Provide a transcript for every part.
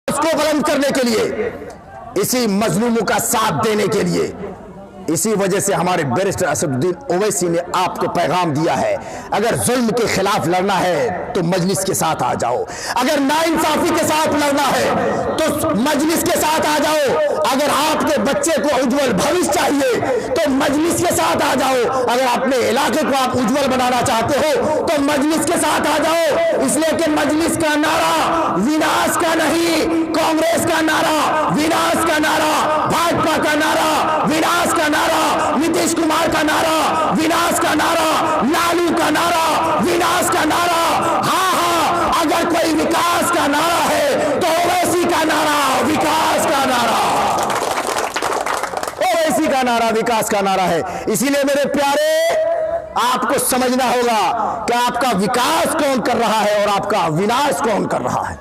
उसको बुलंद करने के लिए, इसी मजलूमों का साथ देने के लिए, इसी वजह से हमारे बैरिस्टर असदुद्दीन ओवैसी ने आपको पैगाम दिया है, अगर जुल्म के खिलाफ लड़ना है तो मजलिस के साथ आ जाओ, अगर नाइंसाफी के साथ लड़ना है तो मजलिस के साथ आ जाओ, अगर आपके बच्चे को उज्जवल भविष्य चाहिए तो मजलिस के साथ आ जाओ, अगर अपने इलाके को आप उज्जवल बनाना चाहते हो तो मजलिस के साथ आ जाओ। इसलिए कि मजलिस का नारा विनाश का नहीं, कांग्रेस का नारा विनाश का नारा, भाजपा का नारा विनाश का नारा, नीतीश कुमार का नारा विनाश का नारा, लालू का नारा विनाश का नारा। हाँ हाँ, अगर कोई विकास का नारा है तो ओवैसी का नारा विकास का नारा, ओवैसी का नारा विकास का नारा है। इसीलिए मेरे प्यारे, आपको समझना होगा कि आपका विकास कौन कर रहा है और आपका विनाश कौन कर रहा है।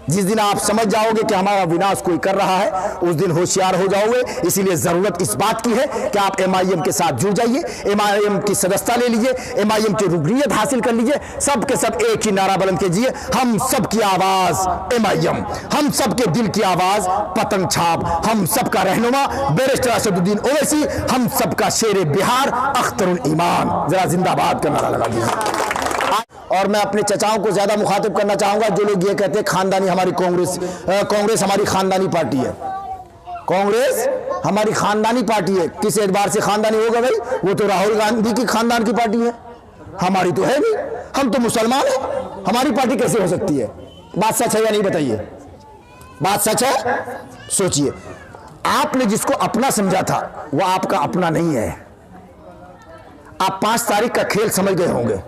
जिस दिन आप समझ जाओगे कि हमारा विनाश कोई कर रहा है, उस दिन होशियार हो जाओगे। इसीलिए जरूरत इस बात की है कि आप एमआईएम के साथ जुड़ जाइए, एमआईएम की सदस्यता ले लीजिए, एमआईएम की रुकनीयत हासिल कर लीजिए। सब के सब एक ही नारा बुलंद कीजिए, हम सब की आवाज एमआईएम, हम सब के दिल की आवाज पतंग छाप, हम सब का रहनुमा बैरिस्टर असदुद्दीन ओवैसी, हम सब का शेर बिहार अख्तरुल ईमान। जरा जिंदाबाद का नारा लगा दीजिए। और मैं अपने चचाओं को ज्यादा मुखातिब करना चाहूंगा जो लोग ये कहते हैं खानदानी हमारी कांग्रेस हमारी खानदानी पार्टी है। कांग्रेस हमारी खानदानी पार्टी है। किस एतबार से खानदानी होगा भाई? वो तो राहुल गांधी की खानदान की पार्टी है, हमारी तो है नहीं। हम तो मुसलमान हैं, हमारी पार्टी कैसे हो सकती है? बात सच है या नहीं बताइए? बात सच है? सोचिए, आपने जिसको अपना समझा था वो आपका अपना नहीं है। आप 5 तारीख का खेल समझ गए होंगे।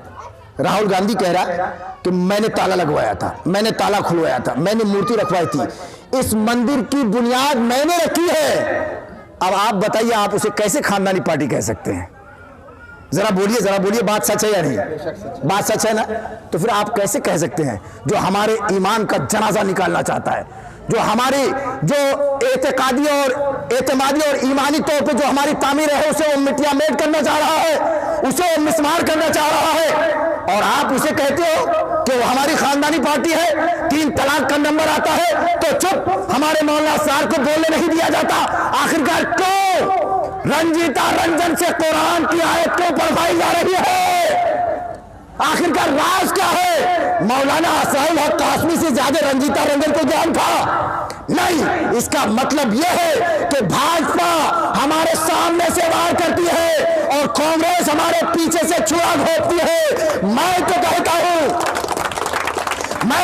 राहुल गांधी कह रहा है कि मैंने ताला लगवाया था, मैंने ताला खुलवाया था, मैंने मूर्ति रखवाई थी, इस मंदिर की बुनियाद मैंने रखी है। अब आप बताइए, आप उसे कैसे खानदानी पार्टी कह सकते हैं? जरा बोलिए, बात सच है या नहीं? बात सच है ना? तो फिर आप कैसे कह सकते हैं जो हमारे ईमान का जनाजा निकालना चाहता है, जो हमारी जो एतकादी और ईमानी तौर पे जो हमारी तामीर है उसे वो मिट्टिया मेट करना चाह रहा है, उसे वो मिसमार करना चाह रहा है, और आप उसे कहते हो कि वो हमारी खानदानी पार्टी है। 3 तलाक का नंबर आता है तो चुप, हमारे मौलाना साहब को बोलने नहीं दिया जाता। आखिरकार क्यों रंजीता रंजन से कुरान की आयत क्यों पढ़वाई जा रही है? आखिरकार राज क्या है? मौलाना असहल हक कासमी से ज्यादा रंजीता रंजन को ज्ञान था? नहीं। इसका मतलब यह है कि भाजपा हमारे सामने से वार करती है और कांग्रेस हमारे पीछे से छुरा घोंपती है। मैं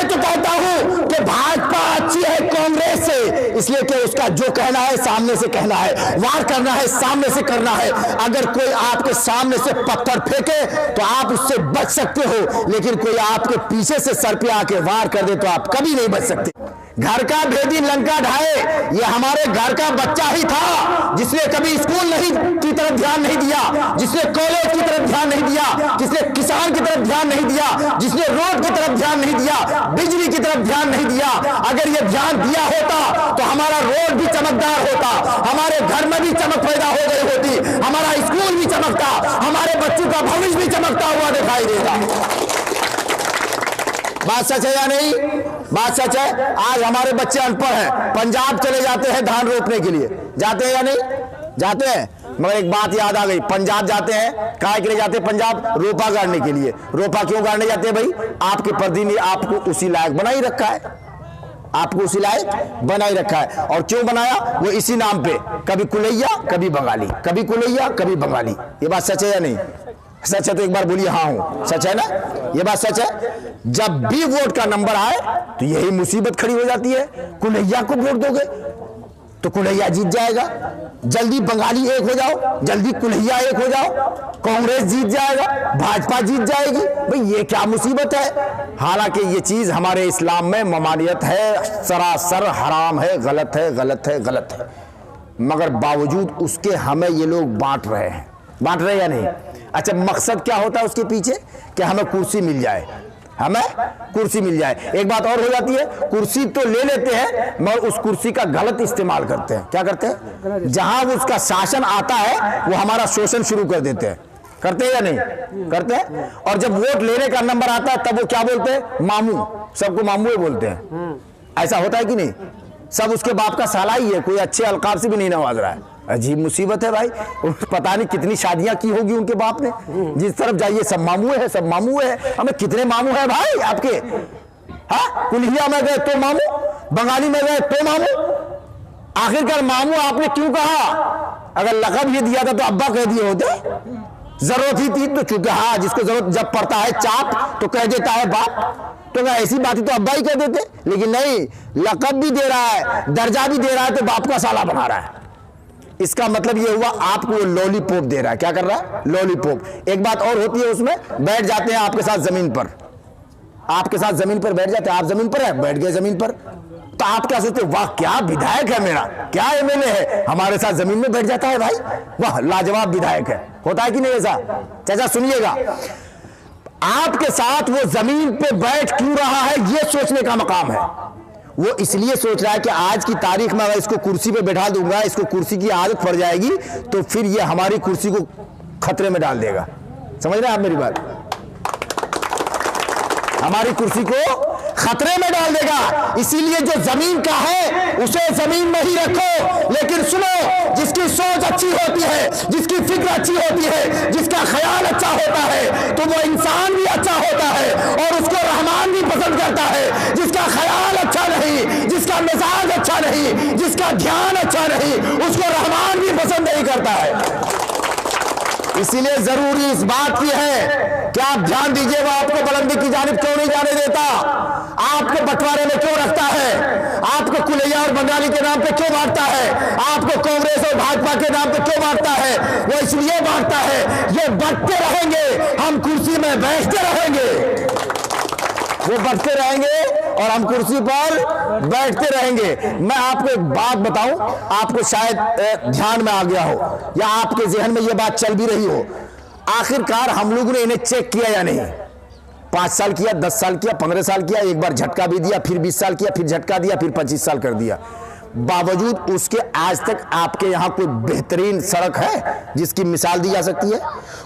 तो कहता हूं कि भाजपा अच्छी है कांग्रेस से, इसलिए कि उसका जो कहना है सामने से कहना है, वार करना है सामने से करना है। अगर कोई आपके सामने से पत्थर फेंके तो आप उससे बच सकते हो, लेकिन कोई आपके पीछे से सर पे आके वार कर दे तो आप कभी नहीं बच सकते। घर का भेदी लंका ढाए, ये हमारे घर का बच्चा ही था जिसने कभी स्कूल की तरफ ध्यान नहीं दिया, जिसने कॉलेज की तरफ ध्यान नहीं दिया, जिसने किसान की तरफ ध्यान नहीं दिया, जिसने रोड की तरफ ध्यान नहीं दिया, बिजली की तरफ ध्यान नहीं दिया। अगर ये ध्यान दिया होता तो हमारा रोड भी चमकदार होता, हमारे घर में भी चमक पैदा हो गई होती, हमारा स्कूल भी चमकता, हमारे बच्चों का भविष्य भी चमकता हुआ दिखाई देता। बात सच है या नहीं? बात सच है। आज हमारे बच्चे अनपढ़ हैं, पंजाब चले जाते हैं धान रोपने के लिए, जाते हैं या नहीं? जाते हैं। मगर एक बात याद आ गई, पंजाब जाते हैं काहे के लिए जाते हैं? पंजाब रोपा गाड़ने के लिए। रोपा क्यों गाड़ने जाते हैं भाई? आपके प्रति ने आपको उसी लायक बना ही रखा है, आपको उसी लायक बना ही रखा है। और क्यों बनाया? वो इसी नाम पे, कभी कुलैया कभी बंगाली, कभी कुलैया कभी बंगाली। ये बात सच है या नहीं? सच है तो एक बार बोलिए हाँ हूं। सच है ना? ये बात सच है। जब भी वोट का नंबर आए तो यही मुसीबत खड़ी हो जाती है, कुलैया को वोट दोगे तो कुलैया जीत जाएगा, जल्दी बंगाली एक हो जाओ, जल्दी कुलैया एक हो जाओ, कांग्रेस जीत जाएगा, भाजपा जीत जाएगी। भाई ये क्या मुसीबत है? हालांकि ये चीज हमारे इस्लाम में ममानियत है, सरासर हराम है, गलत है, गलत है, गलत है। मगर बावजूद उसके हमें ये लोग बांट रहे हैं या नहीं? अच्छा, मकसद क्या होता है उसके पीछे? कि हमें कुर्सी मिल जाए, हमें कुर्सी मिल जाए। एक बात और हो जाती है, कुर्सी तो ले लेते हैं मगर उस कुर्सी का गलत इस्तेमाल करते हैं। क्या करते हैं? जहां उसका शासन आता है वो हमारा शोषण शुरू कर देते हैं। करते हैं या नहीं? करते हैं। और जब वोट लेने का नंबर आता है तब वो क्या बोलते हैं? मामू, सबको मामू ही बोलते हैं। ऐसा होता है कि नहीं? सब उसके बाप का साला ही है, कोई अच्छे अलकाब से भी नहीं नवाज रहा है। अजीब मुसीबत है भाई। पता नहीं कितनी शादियां की होगी उनके बाप ने। जिस तरफ जाइए सब मामू है, सब मामू है। हमें कितने मामू है भाई आपके? हाँ, कुल्हिया में गए तो मामू, बंगाली में गए तो मामू। आखिरकार मामू आपने क्यों कहा? अगर लक़ब ये दिया था तो अब्बा कह दिए होते। जरूरत ही थी तो चूंकि हाँ, जिसको जरूरत जब पड़ता है चाप तो कह देता है बाप, तो ऐसी बात तो अब्बा ही कह देते। लेकिन नहीं, लक़ब भी दे रहा है, दर्जा भी दे रहा है, तो बाप का साला बना रहा है। इसका मतलब ये हुआ आपको वो लॉलीपॉप दे रहा है। क्या कर रहा है? लॉलीपॉप। एक बात और होती है, उसमें बैठ जाते हैं आपके साथ जमीन पर, आपके साथ जमीन पर बैठ जाते हैं। आप जमीन पर है, बैठ गए जमीन पर, तो आप क्या सोचते? वाह क्या विधायक है मेरा, क्या एमएलए है, हमारे साथ जमीन में बैठ जाता है भाई, वाह लाजवाब विधायक है। होता है कि नहीं ऐसा? चाचा सुनिएगा, आपके साथ वो जमीन पे बैठ क्यों रहा है, ये सोचने का मकाम है। वो इसलिए सोच रहा है कि आज की तारीख में अगर इसको कुर्सी पे बैठा दूंगा, इसको कुर्सी की आदत पड़ जाएगी, तो फिर ये हमारी कुर्सी को खतरे में डाल देगा। समझ रहे हैं आप मेरी बात? हमारी कुर्सी को खतरे में डाल देगा। इसीलिए जो जमीन का है उसे जमीन में ही रखो। लेकिन सुनो, जिसकी सोच अच्छी होती है, जिसकी फिक्र अच्छी होती है, जिसका ख्याल अच्छा होता है, तो वो इंसान भी अच्छा होता है और उसको रहमान भी पसंद करता है। जिसका ख्याल अच्छा नहीं, जिसका मिजाज अच्छा नहीं, जिसका ध्यान अच्छा नहीं, उसको रहमान भी पसंद नहीं करता है। इसीलिए जरूरी इस बात की है कि आप ध्यान दीजिए, वो आपको बुलंदी की जानिब क्यों नहीं जाने देता, आपको बंटवारे में क्यों रखता है, आपको कुलैया और बंगाली के नाम पे क्यों बांटता है, आपको कांग्रेस और भाजपा के नाम पे क्यों बांटता है? वो इसलिए बांटता है, ये बढ़ते रहेंगे, हम कुर्सी में बैठते रहेंगे, वो बढ़ते रहेंगे और हम कुर्सी पर बैठते रहेंगे। मैं आपको एक बात बताऊं, आपको शायद ध्यान में आ गया हो या आपके जहन में ये बात चल भी रही हो। आखिरकार हम लोगों ने इन्हें चेक किया या नहीं? 5 साल किया, 10 साल किया, 15 साल किया, एक बार झटका भी दिया, फिर 20 साल किया, फिर झटका दिया, फिर 25 साल कर दिया। बावजूद उसके आज तक आपके यहां कोई बेहतरीन सड़क है जिसकी मिसाल दी जा सकती है?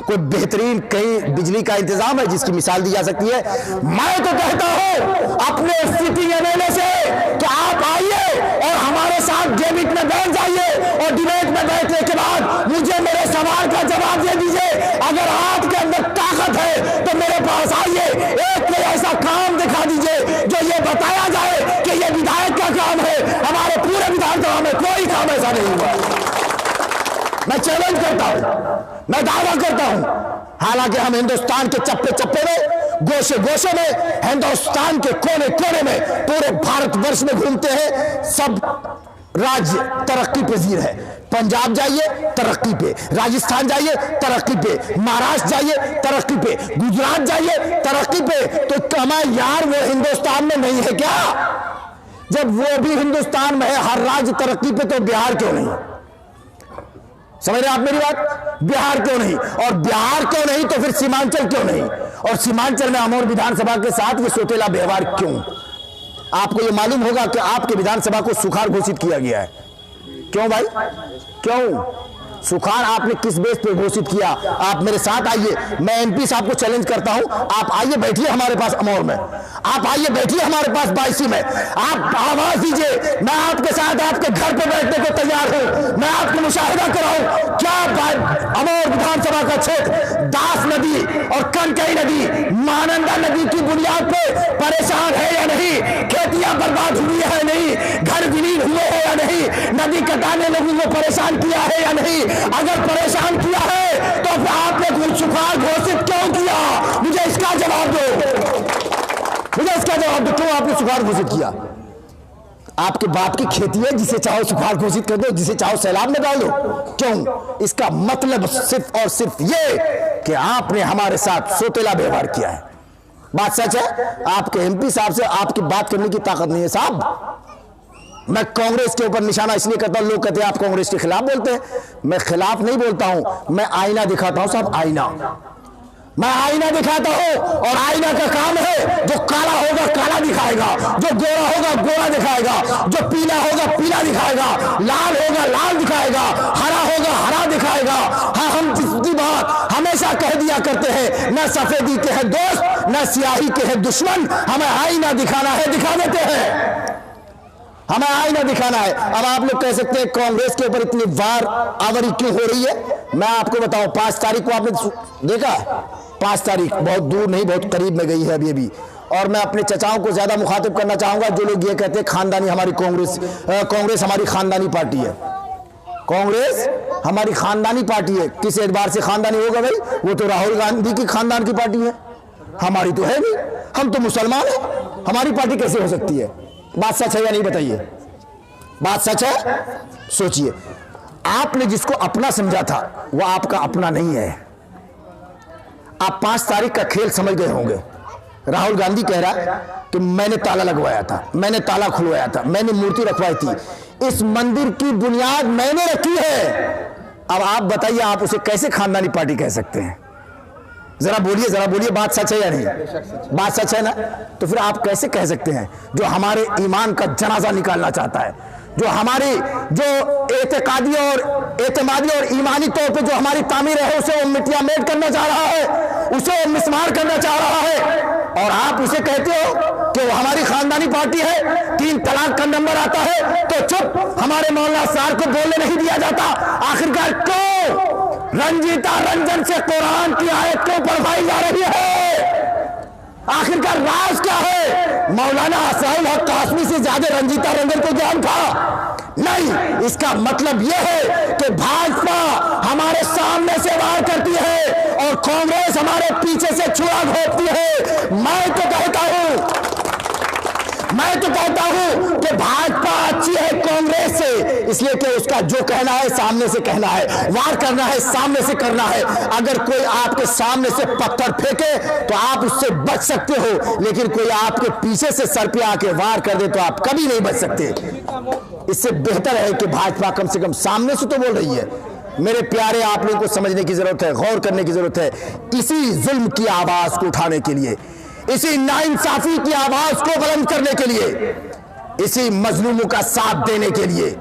कोई बेहतरीन कहीं बिजली का इंतजाम है जिसकी मिसाल दी जा सकती है? मैं तो कहता हूं अपने सिटिंग एमएलए से कि आप आइए और हमारे साथ डिबेट में बैठ जाइए और डिबेट में बैठने के बाद मुझे मेरे सवाल का जवाब दे दीजिए। अगर आपके अंदर ताकत है तो मेरे पास आइए, एक कोई ऐसा काम दिखा दीजिए जो ये बताया जाए कि ये विधायक का काम है। हमारे पूरे विधानसभा में कोई काम ऐसा नहीं हुआ। मैं चैलेंज करता हूं, मैं दावा करता हूं, हालांकि हम हिंदुस्तान के चप्पे चप्पे में, गोशे गोशे में, हिंदुस्तान के कोने कोने में, पूरे भारतवर्ष में घूमते हैं। सब राज्य तरक्की पजीर है। पंजाब जाइए तरक्की पे, राजस्थान जाइए तरक्की पे, महाराष्ट्र जाइए तरक्की पे, गुजरात जाइए तरक्की पे। तो कमाई यार वो हिंदुस्तान में नहीं है क्या? जब वो भी हिंदुस्तान में है, हर राज्य तरक्की पे, तो बिहार क्यों नहीं? समझ रहे आप मेरी बात? बिहार क्यों नहीं? और बिहार क्यों नहीं तो फिर सीमांचल क्यों नहीं? और सीमांचल में अमोर विधानसभा के साथ ये सोतेला व्यवहार क्यों? आपको ये मालूम होगा कि आपके विधानसभा को सुखाड़ घोषित किया गया है। क्यों भाई? क्यों सुखाड़ आपने किस बेस पे घोषित किया? आप मेरे साथ आइए, मैं एमपी साहब को चैलेंज करता हूं, आप आइए बैठिए हमारे पास अमोर में, आप आइए बैठिए हमारे पास 22 में, आप आवाज दीजिए, मैं आपके साथ आपके घर पे बैठने को तैयार हूं। मैं आपको मुशाहिदा कराऊं क्या अमोर विधानसभा का क्षेत्र दास नदी और कनकई नदी, महानंदा नदी की बुनियाद पे परेशान है या नहीं? खेतियां बर्बाद हुई है या नहीं? घर विलीन हुए हैं या नहीं? नदी कटाने लोगों को परेशान किया है या नहीं? अगर परेशान किया है तो आपने सुखाड़ घोषित क्यों किया? मुझे इसका जवाब दो, मुझे इसका जवाब दो, क्यों आपने सुखाड़ घोषित किया? आपके बाप की खेती है, जिसे चाहो सुखाड़ घोषित कर दो, जिसे चाहो सैलाब में डाल दो। क्यों? इसका मतलब सिर्फ और सिर्फ ये कि आपने हमारे साथ सोतेला व्यवहार किया है। बात सच है, आपके एमपी साहब से आपकी बात करने की ताकत नहीं है साहब। मैं कांग्रेस के ऊपर निशाना इसलिए करता हूं, लोग कहते हैं आप कांग्रेस के खिलाफ बोलते हैं। मैं खिलाफ नहीं बोलता हूं, मैं आईना दिखाता हूं साहब, आईना। मैं आईना दिखाता हूं और आईना का काम है, जो काला होगा काला दिखाएगा, जो गोरा होगा गोरा दिखाएगा, जो पीला होगा पीला दिखाएगा, लाल होगा लाल दिखाएगा, हरा होगा हरा दिखाएगा। हाँ, हम जिसकी बात हमेशा कह दिया करते हैं, न सफेदी के हैं दोस्त, न स्याही के हैं दुश्मन, हमें आईना दिखाना है, दिखा देते हैं। हमें आईना दिखाना है। अब आप लोग कह सकते हैं कांग्रेस के ऊपर इतनी वार आवरी क्यों हो रही है। मैं आपको बताऊं, 5 तारीख को आपने देखा, 5 तारीख बहुत दूर नहीं, बहुत करीब में गई है अभी। और मैं अपने चचाओं को ज्यादा मुखातिब करना चाहूंगा जो लोग ये कहते हैं खानदानी हमारी कांग्रेस हमारी खानदानी पार्टी है। कांग्रेस हमारी खानदानी पार्टी है। किस एतबार से खानदानी होगा भाई? वो तो राहुल गांधी की खानदान की पार्टी है, हमारी तो है नहीं। हम तो मुसलमान हैं, हमारी पार्टी कैसे हो सकती है? बात सच है या नहीं बताइए? बात सच है? सोचिए, आपने जिसको अपना समझा था वो आपका अपना नहीं है। आप 5 तारीख का खेल समझ गए होंगे। राहुल गांधी कह रहा है कि मैंने ताला लगवाया था, मैंने ताला खुलवाया था, मैंने मूर्ति रखवाई थी, इस मंदिर की बुनियाद मैंने रखी है। अब आप बताइए, आप उसे कैसे खानदानी पार्टी कह सकते हैं? जरा बोलिए, बात सच है या नहीं? बात सच है ना? तो फिर आप कैसे कह सकते हैं जो हमारे ईमान का जनाजा निकालना चाहता है, जो हमारी जो एतमादी और ईमानी तौर पे जो हमारी तामीर है उसे वो मिट्टियां मेट करना चाह रहा है, उसे वो मिसमार करना चाह रहा है, और आप उसे कहते हो कि वो हमारी खानदानी पार्टी है। 3 तलाक का नंबर आता है तो चुप, हमारे मौलाना साहब को बोलने नहीं दिया जाता। आखिरकार क्यों रंजीता रंजन से कुरान की आयत क्यों पढ़वाई जा रही है? आखिरकार राज क्या है? मौलाना असाइल हक कासमी से ज्यादा रंजीता रंजन को ज्ञान था? नहीं। इसका मतलब यह है कि भाजपा हमारे सामने से वार करती है और कांग्रेस हमारे पीछे से छुरा घोंपती है। मैं तो कहता हूं कि भाजपा अच्छी है कांग्रेस से, इसलिए कि उसका जो कहना है सामने से कहना है, वार करना है सामने से करना है। अगर कोई आपके सामने से पत्थर फेंके तो आप उससे बच सकते हो, लेकिन कोई आपके पीछे से सर पे आके वार कर दे तो आप कभी नहीं बच सकते। इससे बेहतर है कि भाजपा कम से कम सामने से तो बोल रही है। मेरे प्यारे, आप लोगों को समझने की जरूरत है, गौर करने की जरूरत है। इसी जुल्म की आवाज को उठाने के लिए, इसी नाइंसाफी की आवाज को बुलंद करने के लिए, इसी मजलूमों का साथ देने के लिए,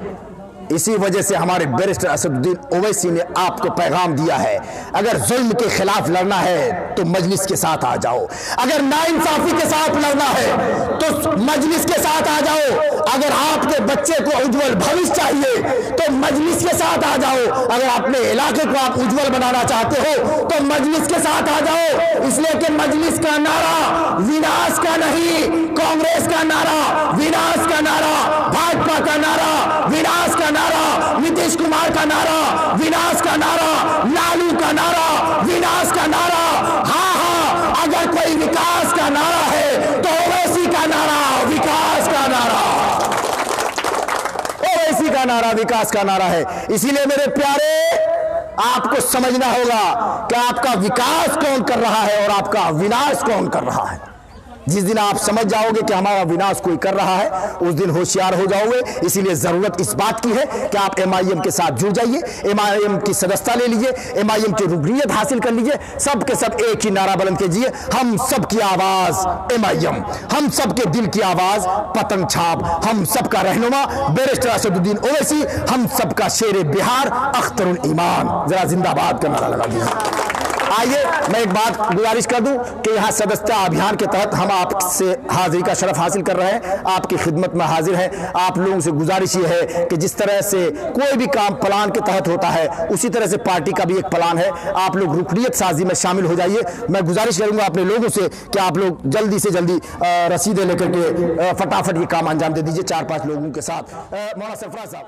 इसी वजह से हमारे बैरिस्टर असदुद्दीन ओवैसी ने आपको पैगाम दिया है, अगर जुल्म के खिलाफ लड़ना है तो मजलिस के साथ आ जाओ, अगर नाइंसाफी के साथ लड़ना है तो मजलिस के साथ आ जाओ, अगर आपके बच्चे को उज्जवल भविष्य चाहिए तो मजलिस के साथ आ जाओ, अगर अपने इलाके को आप उज्जवल बनाना चाहते हो तो मजलिस के साथ आ जाओ। इसलिए कि मजलिस का नारा विनाश का नहीं, कांग्रेस का नारा विनाश का नारा, भाजपा का नारा विनाश का नारा, नीतीश कुमार का नारा विनाश का नारा, लालू का नारा विनाश का नारा। हाँ, अगर कोई विकास का नारा है तो ओवैसी का नारा विकास का नारा, ओवैसी का नारा विकास का नारा है। इसीलिए मेरे प्यारे, आपको समझना होगा कि आपका विकास कौन कर रहा है और आपका विनाश कौन कर रहा है। जिस दिन आप समझ जाओगे कि हमारा विनाश कोई कर रहा है, उस दिन होशियार हो जाओगे। इसीलिए जरूरत इस बात की है कि आप एमआईएम के साथ जुड़ जाइए, एमआईएम की सदस्यता ले लीजिए, एमआईएम की रुकनीयत हासिल कर लीजिए। सब के सब एक ही नारा बुलंद कीजिए, हम सब की आवाज एमआईएम, हम सब के दिल की आवाज पतंग छाप, हम सब का रहनुमा बैरिस्टर असदुद्दीन ओवैसी, हम सब का शेर बिहार अख्तरुल ईमान। जरा जिंदाबाद का नारा लगा दीजिए। आइए, मैं एक बात गुजारिश कर दूं कि यहाँ सदस्यता अभियान के तहत हम आपसे हाजिरी का शरफ हासिल कर रहे हैं, आपकी खिदमत में हाजिर हैं। आप लोगों से गुजारिश ये है कि जिस तरह से कोई भी काम प्लान के तहत होता है, उसी तरह से पार्टी का भी एक प्लान है। आप लोग रुकनीयत साजी में शामिल हो जाइए। मैं गुजारिश करूंगा अपने लोगों से कि आप लोग जल्दी से जल्दी रसीदें लेकर के फटाफट ये काम अंजाम दे दीजिए 4-5 लोगों के साथ। मौलाना सरफराज साहब।